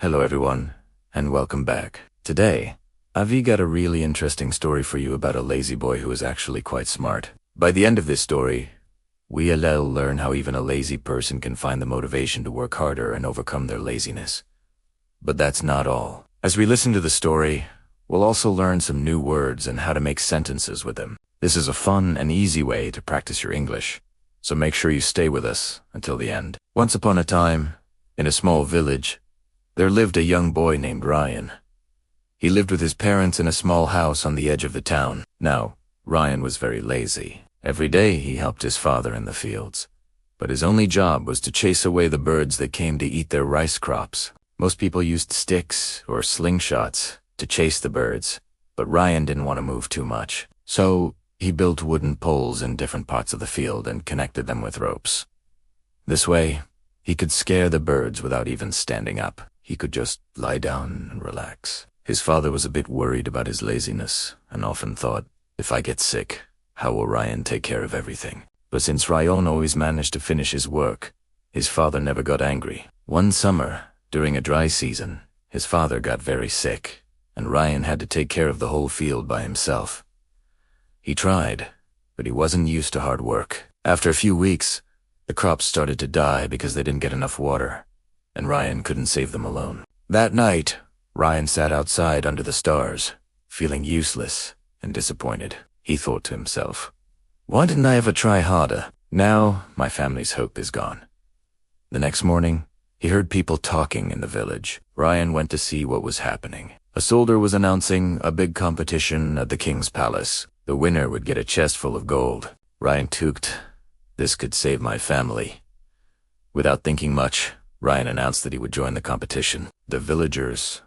Hello everyone, and welcome back. Today, Avi got a really interesting story for you about a lazy boy who is actually quite smart. By the end of this story, we'll learn how even a lazy person can find the motivation to work harder and overcome their laziness. But that's not all. As we listen to the story, we'll also learn some new words and how to make sentences with them. This is a fun and easy way to practice your English, so make sure you stay with us until the end. Once upon a time, in a small village, there lived a young boy named Ryan. He lived with his parents in a small house on the edge of the town. Now, Ryan was very lazy. Every day he helped his father in the fields, but his only job was to chase away the birds that came to eat their rice crops. Most people used sticks or slingshots to chase the birds, but Ryan didn't want to move too much. So he built wooden poles in different parts of the field and connected them with ropes. This way, he could scare the birds without even standing up. He could just lie down and relax. His father was a bit worried about his laziness and often thought, if I get sick, how will Ryan take care of everything? But since Ryan always managed to finish his work, his father never got angry. One summer, during a dry season, his father got very sick, and Ryan had to take care of the whole field by himself. He tried, but he wasn't used to hard work. After a few weeks, the crops started to die because they didn't get enough water, and Ryan couldn't save them alone. That night, Ryan sat outside under the stars, feeling useless and disappointed. He thought to himself, why didn't I ever try harder? Now my family's hope is gone. The next morning, he heard people talking in the village. Ryan went to see what was happening. A soldier was announcing a big competition at the king's palace. The winner would get a chest full of gold. Ryan tooked, this could save my family. Without thinking much, Ryan announced that he would join the competition. The villagers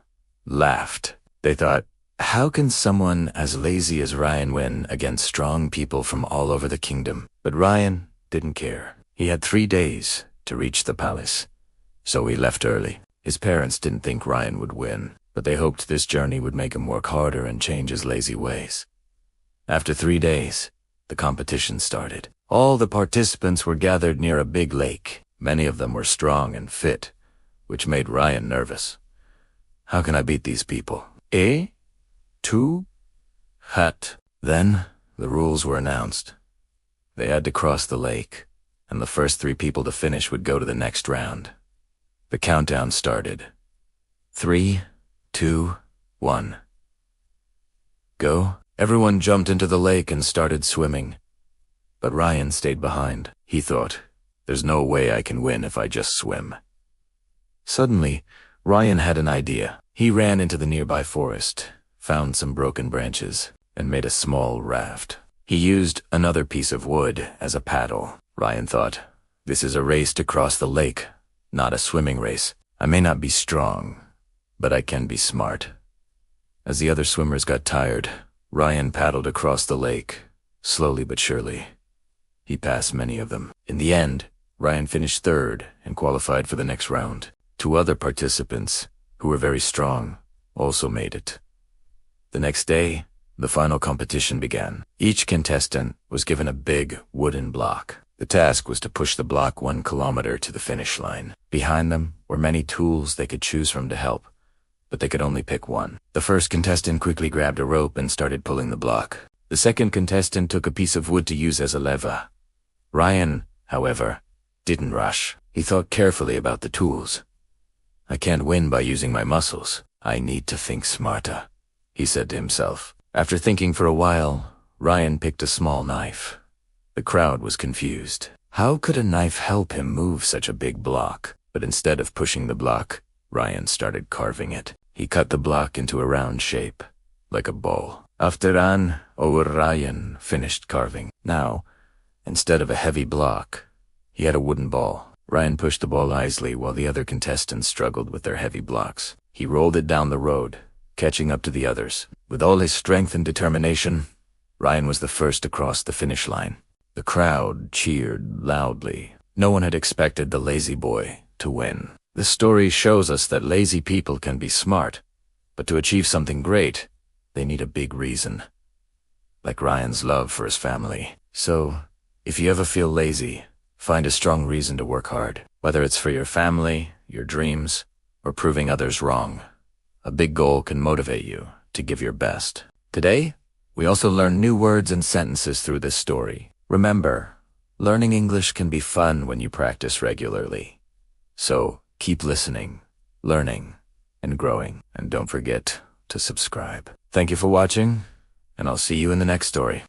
laughed. They thought, how can someone as lazy as Ryan win against strong people from all over the kingdom? But Ryan didn't care. He had 3 days to reach the palace, so he left early. His parents didn't think Ryan would win, but they hoped this journey would make him work harder and change his lazy ways. After 3 days, the competition started. All the participants were gathered near a big lake. Many of them were strong and fit, which made Ryan nervous. How can I beat these people? Two? Hat. Then, the rules were announced. They had to cross the lake, and the first 3 people to finish would go to the next round. The countdown started. 3, 2, 1. Go. Everyone jumped into the lake and started swimming. But Ryan stayed behind. He thought, there's no way I can win if I just swim. Suddenly, Ryan had an idea. He ran into the nearby forest, found some broken branches, and made a small raft. He used another piece of wood as a paddle. Ryan thought, this is a race to cross the lake, not a swimming race. I may not be strong, but I can be smart. As the other swimmers got tired, Ryan paddled across the lake, slowly but surely. He passed many of them. In the end, Ryan finished 3rd and qualified for the next round. 2 other participants, who were very strong, also made it. The next day, the final competition began. Each contestant was given a big wooden block. The task was to push the block 1 kilometer to the finish line. Behind them were many tools they could choose from to help, but they could only pick one. The first contestant quickly grabbed a rope and started pulling the block. The second contestant took a piece of wood to use as a lever. Ryan, however, didn't rush. He thought carefully about the tools. I can't win by using my muscles. I need to think smarter, he said to himself. After thinking for a while, Ryan picked a small knife. The crowd was confused. How could a knife help him move such a big block? But instead of pushing the block, Ryan started carving it. He cut the block into a round shape, like a ball. After Ryan finished carving. Now, instead of a heavy block, he had a wooden ball. Ryan pushed the ball easily while the other contestants struggled with their heavy blocks. He rolled it down the road, catching up to the others. With all his strength and determination, Ryan was the first to cross the finish line. The crowd cheered loudly. No one had expected the lazy boy to win. This story shows us that lazy people can be smart, but to achieve something great, they need a big reason. Like Ryan's love for his family. So, if you ever feel lazy, find a strong reason to work hard, whether it's for your family, your dreams, or proving others wrong. A big goal can motivate you to give your best. Today, we also learn new words and sentences through this story. Remember, learning English can be fun when you practice regularly. So, keep listening, learning, and growing. And don't forget to subscribe. Thank you for watching, and I'll see you in the next story.